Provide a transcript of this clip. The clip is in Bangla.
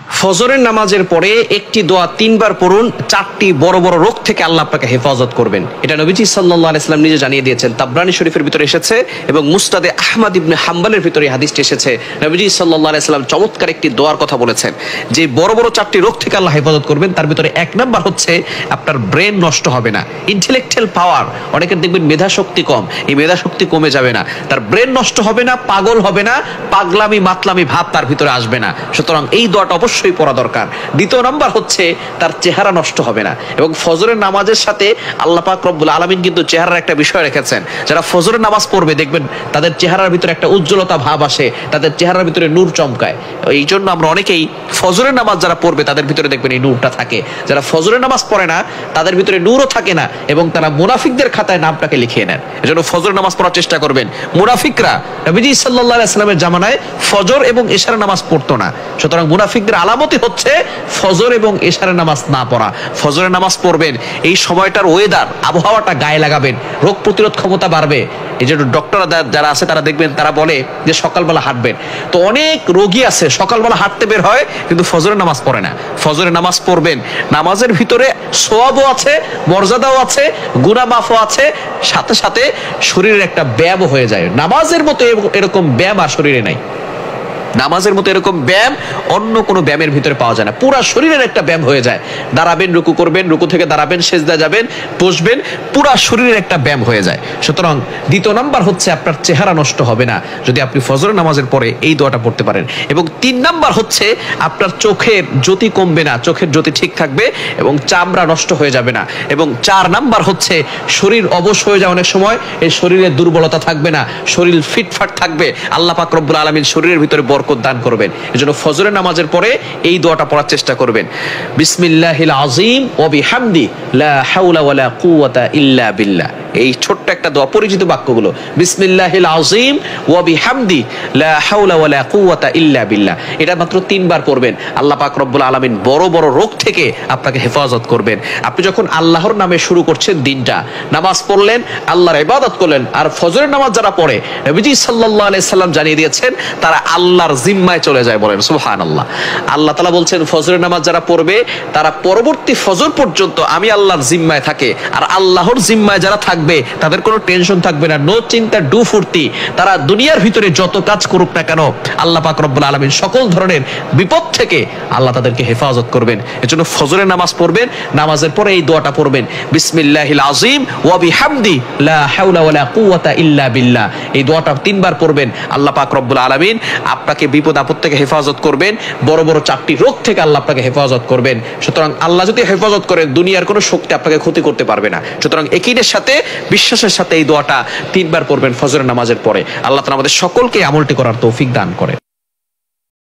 ফজরের নামাজের পরে একটি দোয়া 3 বার পড়ুন, 4টি বড় বড় রোগ থেকে আল্লাহ আপনাকে হেফাজত করবেন। এটা নবীজি সাল্লাল্লাহু আলাইহি ওয়াসাল্লাম নিজে জানিয়ে দিয়েছেন। তাবরানী শরীফের ভিতরে এসেছে এবং মুসনাদে আহমদ ইবনে হাম্বলের ভিতরে হাদিসটি এসেছে। নবীজি সাল্লাল্লাহু আলাইহি ওয়াসাল্লাম চমৎকার একটি দোয়ার কথা বলেছেন যে বড় বড় 4টি রোগ থেকে আল্লাহ হেফাজত করবেন। তার ভিতরে 1 নাম্বার হচ্ছে আপনার ব্রেন নষ্ট হবে না, ইন্টেলেকচুয়াল পাওয়ার। অনেকের দেখবেন মেধা শক্তি কম, এই মেধা শক্তি কমে যাবে না, তার ব্রেন নষ্ট হবে না, পাগল হবে না, পাগলামি মাতলামি ভাব তার ভিতরে আসবে না। সুতরাং এই দোয়াটা অবশ্যই পড়া দরকার। দ্বিতীয় নাম্বার হচ্ছে তার চেহারা নষ্ট হবে না। এবং ফজরের নামাজের সাথে আল্লাহ পাক রব্বুল আলামিন কিন্তু চেহারার একটা বিষয় রেখেছেন। যারা ফজরের নামাজ পড়বে দেখবেন তাদের চেহারার ভিতরে একটা উজ্জ্বলতা ভাব আসে, তাদের চেহারার ভিতরে নূর চমকায়। এই জন্য আমরা অনেকেই ফজরের নামাজ যারা পড়বে তাদের ভিতরে দেখবেন এই নূরটা থাকে। যারা ফজরের নামাজ পড়ে না তাদের ভিতরে নূরও থাকে না এবং তারা মুনাফিকদের খাতায় নামটাকে লিখিয়ে নেন। এজন্য ফজরের নামাজ পড়ার চেষ্টা করবেন। মুনাফিকরা নবীজি সাল্লাল্লাহু আলাইহি ওয়াসাল্লামের জামানায় ফজর এবং এশার নামাজ পড়তো না। সুতরাং মুনাফিকদের আলামতই হচ্ছে ফজর এবং এশারের নামাজ না পড়া। ফজরের নামাজ পড়বেন, এই সময়টার ওয়েদার আবহাওয়াটা গায়ে লাগাবেন, রোগ প্রতিরোধ ক্ষমতা বাড়বে। এই জন্য ডক্টররা যারা আছে তারা দেখবেন তারা বলে যে সকালবেলা হাঁটবেন। তো অনেক রোগী আছে সকালবেলা হাঁটতে বের হয় কিন্তু ফজরের নামাজ পড়ে না। ফজরের নামাজ পড়বেন, নামাজের ভিতরে সওয়াবও আছে, মর্যাদাও আছে, গুনাহ মাফও আছে, সাথে সাথে শরীরের একটা ব্যায়ামও হয়ে যায়। নামাজের মতো এরকম ব্যায়াম আর শরীরে নাই। নামাজের মতো এরকম ব্যায়াম অন্য কোনো ব্যায়ামের ভিতরে পাওয়া যায় না। পুরা শরীরের একটা ব্যায়াম হয়ে যায়। দাঁড়াবেন, রুকু করবেন, রুকু থেকে দাঁড়াবেন, সেজদা যাবেন, বসবেন, পুরা শরীরের একটা ব্যায়াম হয়ে যায়। সুতরাং দ্বিতীয় নাম্বার হচ্ছে আপনার চেহারা নষ্ট হবে না যদি আপনি ফজরের নামাজের পরে এই দোয়াটা পড়তে পারেন। এবং 3 নাম্বার হচ্ছে আপনার চোখের জ্যোতি কমবে না, চোখের জ্যোতি ঠিক থাকবে এবং চামড়া নষ্ট হয়ে যাবে না। এবং 4 নাম্বার হচ্ছে শরীর অবশ হয়ে যায় অনেক সময়, এই শরীরে দুর্বলতা থাকবে না, শরীর ফিটফাট থাকবে। আল্লাহ পাক রব্বুল আলামিন শরীরের ভিতরে বরকত দান করবেন। এজন্য ফজরের নামাজের পরে এই দোয়াটা পড়ার চেষ্টা করবেন। বিসমিল্লাহিল আযীম ওয়া বিহামদি লা হাওলা ওয়ালা কুওয়াতা ইল্লা বিল্লাহ। এই ছোট্ট একটা দোয়া, পরিচিত বাক্যগুলো, বিসমিল্লাহিল আযীম ওয়া বিহামদি লা হাওলা ওয়ালা কুওয়াতা ইল্লা বিল্লাহ। এটা মাত্র 3 বার পড়বেন। আল্লাহ পাক রব্বুল আলামিন বড় বড় রোগ থেকে আপনাকে হেফাজত করবেন। আপনি যখন আল্লাহর নামে শুরু করছেন দিনটা, নামাজ পড়লেন, আল্লাহর ইবাদত করলেন, আর ফজরের নামাজ যারা পড়ে নবীজি সাল্লাল্লাহু আলাইহি সাল্লাম জানিয়ে দিয়েছেন তারা আল্লাহর জিম্মায় চলে যায়। বলেন সুবহানাল্লাহ। আল্লাহ তাআলা বলছেন ফজরের নামাজ যারা পড়বে তারা পরবর্তী ফজর পর্যন্ত আমি আল্লাহর জিম্মায় থাকে। আর আল্লাহর জিম্মায় যারা থাকবে তাদের কোনো টেনশন থাকবে না, নো চিন্তা ডু ফুর্তি। তারা দুনিয়ার ভিতরে যত কাজ করুক না কেন আল্লাহ পাক রব্বুল আলামিন সকল ধরনের বিপদ থেকে আল্লাহ তাদেরকে হেফাজত করবেন। এজন্য ফজরের নামাজ পড়বেন, নামাজের পরে এই দোয়াটা পড়বেন, বিসমিল্লাহিল আযীম ওয়া বিহামদি লা হাওলা ওয়ালা কুওয়াতা ইল্লা বিল্লাহ। এই দোয়াটা 3 বার পড়বেন। আল্লাহ পাক রব্বুল আলামিন আপনাকে বিপদ আপদ থেকে হেফাজত করবেন, বড় বড় 4টি রোগ থেকে আল্লাহ আপনাকে হেফাজত করবেন। সুতরাং আল্লাহ যদি হেফাজত করেন দুনিয়ার কোনো শক্তি আপনাকে ক্ষতি করতে পারবে না। সুতরাং ইয়াকিনের সাথে বিশ্বাসের সাথে এই দোয়াটা 3 বার পড়বেন ফজরের নামাজের পরে। আল্লাহ তাআলা আমাদের সকলকে আমলটি করার তৌফিক দান করে।